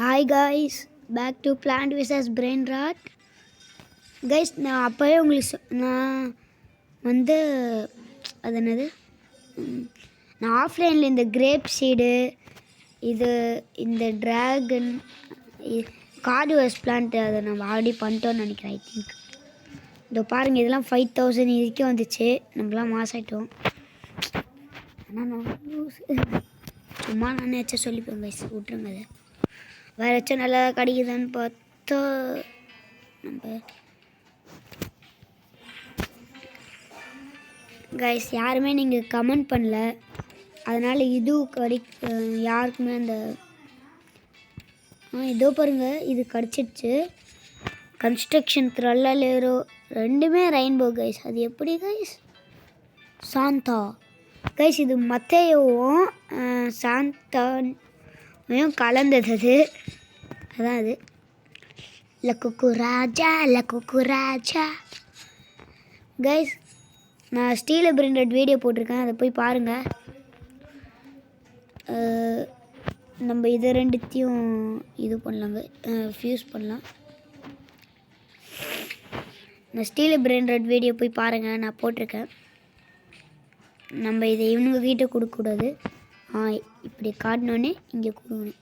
Hi guys, back to plants versus brainrot. Guys, நான் அப்போவே உங்களுக்கு நான் வந்து அது என்னது நான் ஆஃப்லைனில் இந்த கிரேப் சீடு இந்த ட்ராகன் கார்டுவர்ஸ் பிளான்ட் அதை நம்ம ஆல்ரெடி பண்ணிட்டோன்னு நினைக்கிறேன். ஐ திங்க் இதோ பாருங்கள், இதெல்லாம் 5000 இதுக்கே வந்துச்சு. நம்மளாம் மாஸ் ஆகிட்டோம். ஆனால் நான் சும்மா நான் ஏதாச்சும் சொல்லிப்பேன் கைஸ், விட்டுருங்க. அதை வேறு ஏதாச்சும் நல்லா கிடைக்குதான்னு பார்த்தா நம்ம கைஸ் யாருமே நீங்கள் கமெண்ட் பண்ணல, அதனால் இதுவும் யாருக்குமே அந்த இதோ பாருங்கள், இது கிடச்சிடுச்சு. கன்ஸ்ட்ரக்ஷன் த்ரல்லோ ரெண்டுமே ரெயின்போ கைஸ். அது எப்படி கைஸ்? சாந்தா கைஸ், இது மத்தேயோவும் சாந்தாவையும் கலந்தது. அதான் அது லக்கு ராஜா கைஸ். நான் ஸ்டீல் பிரிண்டட் வீடியோ போட்டிருக்கேன், அதை போய் பாருங்கள். நம்ம இதை ரெண்டுத்தையும் இது பண்ணலாங்க, ஃபியூஸ் பண்ணலாம். நான் ஸ்டீல் பிரிண்டட் வீடியோ போய் பாருங்கள், நான் போட்டிருக்கேன். நம்ம இதை இவனுங்க கிட்டே கொடுக்கக்கூடாது. இப்படி காட்டினோன்னே இங்கே கொடுக்கணும்,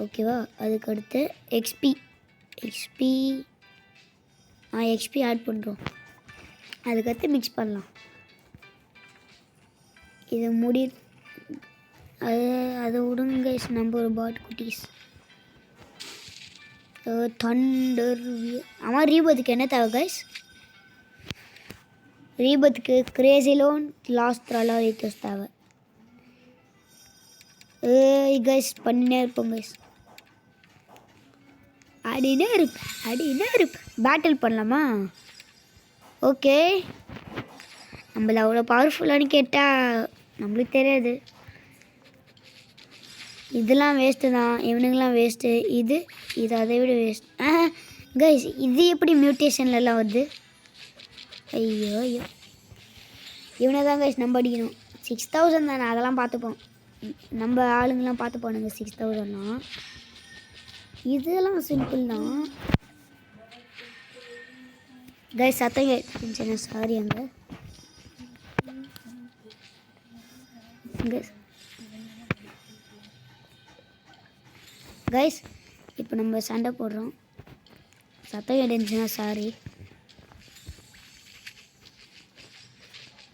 ஓகேவா? அதுக்கடுத்து எக்ஸ்பி ஆட் பண்ணுறோம். அதுக்கடுத்து மிக்ஸ் பண்ணலாம். இதை அதை விடுங்க. நம்ம ஒரு பாட் குட்டீஸ் தண்டர். அவன் ரீபத்துக்கு என்ன தேவை கைஸ்? ரீபத்துக்கு கிரேசி லோன் லாஸ்ட் த்ரலாரித்தஸ் தேவை. கைஸ் பண்ணினே இருப்போம் கைஸ், அடினே இருப்பேன். பேட்டில் பண்ணலாமா? ஓகே. நம்மள அவ்வளோ பவர்ஃபுல்லானு கேட்டால் நம்மளுக்கு தெரியாது. இதெல்லாம் வேஸ்ட்டு தான், இவனுங்கெல்லாம் வேஸ்ட்டு. இது அதை விட வேஸ்ட். கைஸ், இது எப்படி மியூட்டேஷன்லலாம் வருது? ஐயோ இவனை தான் கைஸ் நம்ம அடிக்கணும். 6000 தானே, அதெல்லாம் பார்த்துப்போம். நம்ம ஆளுங்கெல்லாம் பார்த்துப்பானுங்க 6000லாம். இதெல்லாம் சிம்பிள் தான் கைஸ். சத்தம் கேட்டுச்சுன்னா சாரி. அங்கே கைஸ் இப்போ நம்ம சண்டை போடுறோம், சத்தம் கேட்டுச்சுன்னா சாரி.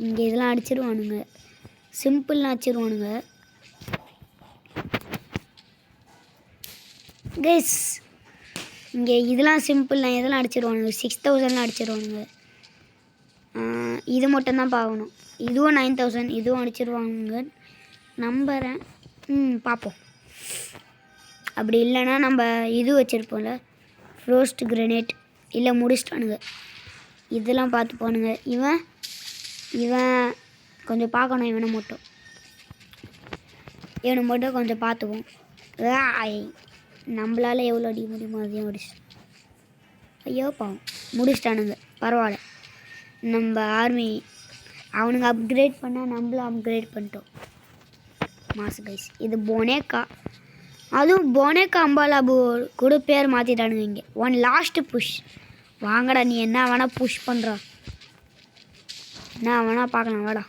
இங்கே இதெல்லாம் அடிச்சிருவானுங்க, சிம்பிள்லாம் அடிச்சிருவானுங்க கைஸ். இங்கே இதெல்லாம் சிம்பிள் தான், இதெல்லாம் அடிச்சிருவானுங்க. 6000லாம் அடிச்சிருவானுங்க. இது மட்டும்தான் பார்க்கணும். இதுவும் 9000, இதுவும் அடிச்சிருவானுங்க நம்புகிறேன். பார்ப்போம். அப்படி இல்லைன்னா நம்ம இது வச்சுருப்போம்ல, ஃப்ரோஸ்ட் கிரனேட். இல்லை முடிச்சிட்டானுங்க. இதெல்லாம் பார்த்துப்பானுங்க. இவன் கொஞ்சம் பார்க்கணும். இவனை மட்டும் கொஞ்சம் பார்த்துப்போம். நம்மளால் எவ்வளோ அடிக்க முடியுமோ அதையும் அடிச்சு. ஐயோ பாவம், முடிச்சிட்டானுங்க. பரவாயில்ல, நம்ம ஆர்மி அவனுங்க அப்கிரேட் பண்ணால் நம்மளும் அப்கிரேட் பண்ணிட்டோம். மாசு கைஸ். இது பொனேக்கா, அதுவும் பொனேக்கா அம்பாலாபு கூட பேர் மாற்றிட்டானுங்க. இங்கே ஒன் லாஸ்ட்டு புஷ். வாங்கடா, நீ என்ன வேணால் புஷ் பண்ணுறா, என்ன வேணால் பார்க்கலாம். வாடா.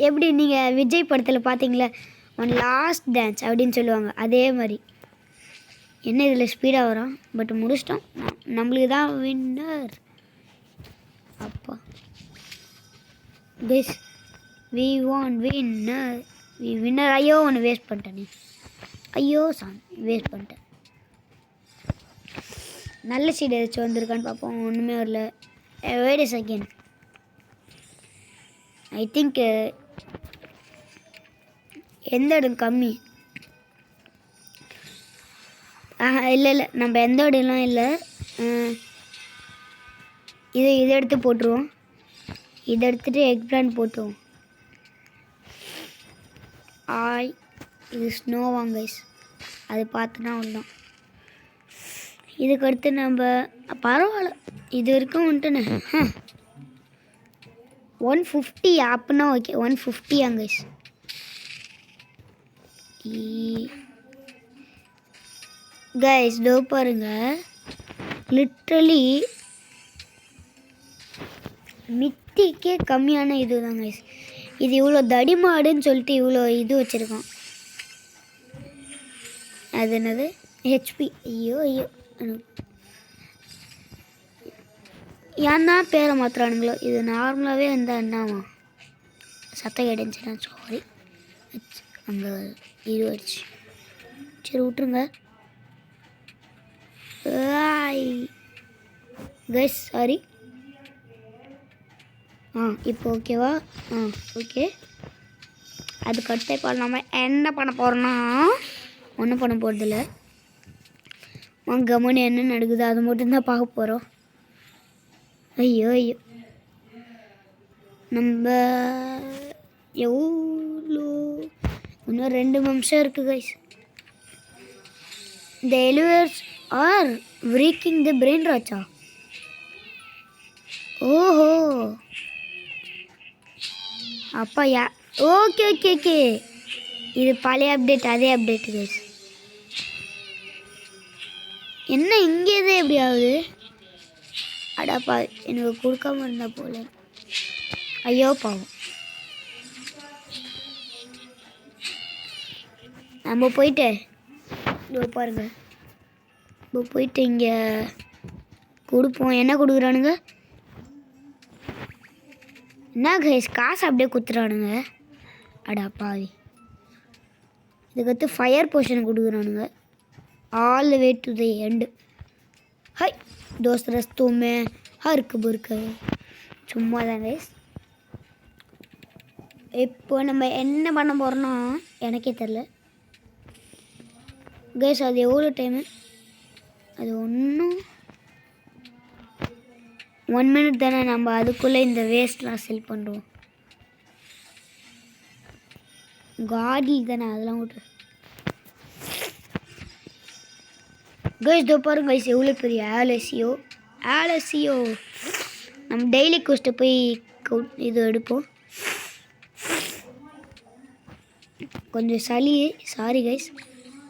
எப்படி நீங்கள் விஜய் படத்தில் பார்த்தீங்களே, ஒன் லாஸ்ட் டான்ஸ் அப்படின்னு சொல்லுவாங்க, அதே மாதிரி. என்ன இதில் ஸ்பீடாக வரும், பட் முடிச்சிட்டோம். நம்மளுக்கு தான் வின்னர். அப்பா கைஸ், வி வான் வின்னர். ஐயோ, ஒன்று வேஸ்ட் பண்ணிட்டேனே. வேஸ்ட் பண்ணிட்டேன். நல்ல சீடு ஏதாச்சும் வந்திருக்கான்னு பார்ப்போம். ஒன்றுமே வரல. Wait a second. I think எந்த இடம் கம்மி. இல்லை நம்ம எந்த இடம்லாம் இல்லை. இதை எடுத்து போட்டுருவோம். இதை எடுத்துகிட்டு எக் பிளான்ட் போட்டுருவோம். இது ஸ்னோவாங்க கைஸ், அது பார்த்துனா அவ்வளோதான். இதுக்கடுத்து நம்ம பரவாயில்ல, இது வரைக்கும் வந்துட்டுன்னு 150 அப்படின்னா ஓகே. 150 கைஸ். கைஸ் இதோ பாருங்க, லிட்ரலி மித்திக்கே கம்மியான இதுதான் கைஸ். இது இவ்வளோ தடிமாடுன்னு சொல்லிட்டு இவ்வளோ இது வச்சுருக்கோம். அது என்னது ஹெச்பி. ஐயோ ஐயோ, ஏன்னா பேரை மாற்றுறானுங்களோ. இது நார்மலாகவே வந்து அண்ணாவா சத்தம் கிடைச்சுன்னா சாரி, அங்கே இது வச்சு சரி விட்ருங்க கைஸ், சாரி. இப்போ ஓகேவா? ஓகே. அதுக்கு அடுத்த இப்போ நம்ம என்ன பண்ண போகிறோன்னா, ஒன்றும் பண்ண போகிறதில்ல. கம்முன்னு என்ன நடக்குது அது மட்டும்தான் பார்க்க போகிறோம். ஐயோ ஐயோ, நம்ம எவ்வளோ இன்னும் 2 நிமிஷம் இருக்குது guys. The elevators are breaking the brain ராச்சா. ஓஹோ அப்பா ஓகே ஓகே ஓகே, இது பழைய அப்டேட், அதே அப்டேட் கைஸ். என்ன இங்கே இது எப்படி ஆகுது? அடாப்பா, எனக்கு கொடுக்காம இருந்தா போல. ஐயோ பாவம். நம்ம போயிட்டு பாருங்க, இப்போ போயிட்டு இங்கே கொடுப்போம். என்ன கொடுக்குறானுங்க? என்ன கைஸ், காசு அப்படியே கொடுத்துறானுங்க. அடாப்பாவி. இதுக்கடுத்து ஃபயர் போர்ஷன் கொடுக்குறானுங்க. All the way to the end. ஹை दोस्त रस्तों में हर कब्र का சும்மா தான் கைஸ். இப்போ நம்ம என்ன பண்ண போகிறோன்னா எனக்கே தெரில கைஸ். அது எவ்வளோ டைமு? அது ஒன்றும் 1 மினிட் தானே. நம்ம அதுக்குள்ளே இந்த வேஸ்ட்லாம் செல் பண்ணுறோம். காடி தானே, அதெல்லாம் விட்டு கைஸ். இதோ பாருங்க கைஸ், எவ்வளோ பெரிய ஆலசியோ. நம்ம டெய்லி கோஸ்ட்டை போய் இது எடுப்போம். கொஞ்சம் சளி, சாரி கைஸ்.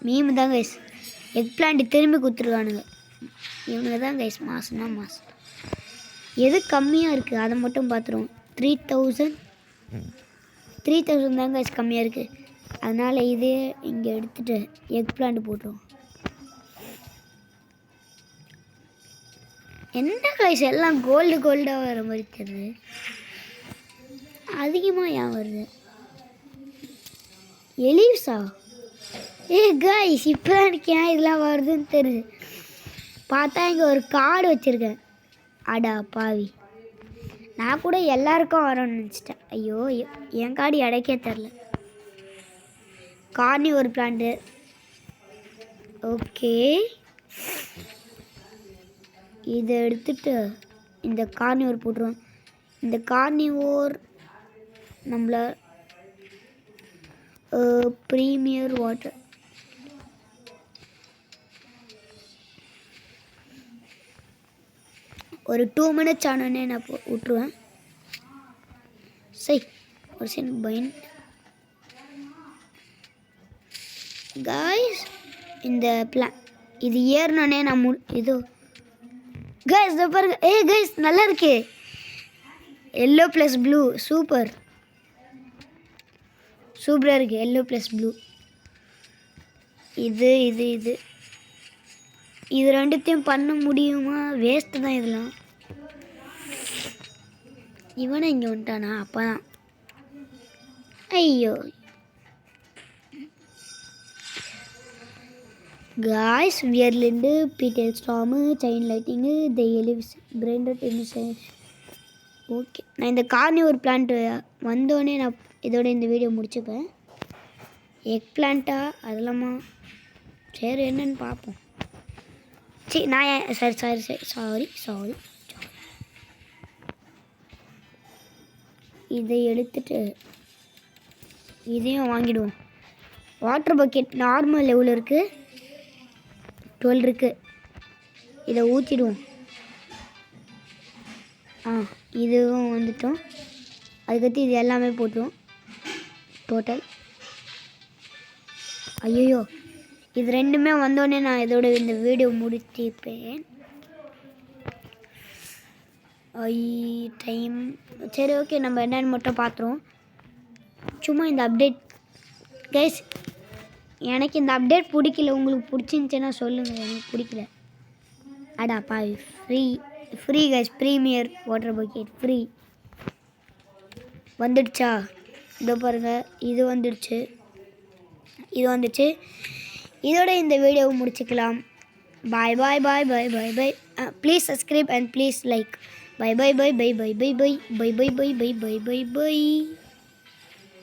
மீம் தான் கைஸ். எக் பிளான்ட் திரும்பி கொடுத்துருவானுங்க. இவனுங்க தான் கைஸ் மாதம்னா மாதம். எது கம்மியாக இருக்குது அதை மட்டும் பார்த்துருவோம். 3000 தான் கைஸ் கம்மியாக இருக்குது. அதனால் இதே இங்கே எடுத்துகிட்டு எக் பிளான்ட் போட்டுருவோம். என்ன கைஸ் எல்லாம் கோல்டாக வர மாதிரி தெரியுது. அதிகமாக ஏன் வருது? எலிவ்ஸா? கைஸ் இப்போ எனக்கு ஏன் இதெல்லாம் வருதுன்னு தெரியுது. பார்த்தா இங்கே ஒரு கார்டு வச்சுருக்கேன். அடா பாவி, நான் கூட எல்லாருக்கும் வரோன்னு நினச்சிட்டேன். ஐயோ, என் கார்டு இடைக்கே தெரில. கார்னி ஒரு பிளான்ட்டு. ஓகே, இதை எடுத்துட்டு இந்த கார்னிவோர் போட்டுருவோம். இந்த கார்னிவோர் நம்மள ப்ரீமியர் வாட்டர் ஒரு 2 மினிட்ஸ் ஆனோடனே நான் விட்டுருவேன். சரி, ஒரு சென் பைன் காய்ஸ். இந்த இது ஏறினோடனே நான் இது கைஸ் இதோ பாருங்க. கைஸ் நல்லா இருக்கு. எல்லோ ப்ளஸ் ப்ளூ சூப்பராக இருக்குது. Yellow plus blue. இது ரெண்டுத்தையும் பண்ண முடியுமா? வேஸ்ட்டு தான் இதெல்லாம். இவனை இங்கே வந்துட்டானா? அப்போ தான் ஐயோ guys, வியர்லிண்டு, பீட்டல் ஸ்டாமு, செயின் லைட்டிங்கு, தெய்லிவ்ஸ், பிரெண்டட் எமிஷன். ஓகே, நான் இந்த கார்னிவோர் பிளான்ட்டு வந்தோடனே நான் இதோட இந்த வீடியோ முடிச்சுப்பேன். எக் பிளான்ட்டா அதெல்லாமா? சரி, என்னன்னு பார்ப்போம். சரி, நான் சாரி இதை எடுத்துட்டு இதையும் வாங்கிடுவோம். வாட்டர் பக்கெட் நார்மல் எவ்வளோ இருக்குது? 12 இருக்குது. இதை ஊற்றிடுவோம். இதுவும் வந்துட்டோம். அதுக்கடுத்து இது எல்லாமே போட்டுருவோம். டோட்டல் ஐயோ, இது ரெண்டுமே வந்தோடனே நான் இதோட இந்த வீடியோ முடித்திருப்பேன். டைம் சரி, ஓகே, நம்ம என்னென்னு மட்டும் பார்த்துருவோம். சும்மா இந்த அப்டேட் கைஸ், எனக்கு இந்த அப்டேட் பிடிக்கல. உங்களுக்கு பிடிச்சிருந்துச்சின்னா சொல்லுங்கள். எனக்கு பிடிக்கல. அடா பாவி, free guys, premier water bucket free வந்துடுச்சா? இதோ பாருங்கள், இது வந்துடுச்சு. இதோட இந்த வீடியோவை முடிச்சுக்கலாம். Bye bye bye bye bye bye. Please subscribe and please like. Bye bye bye bye bye bye bye bye bye bye bye bye bye by.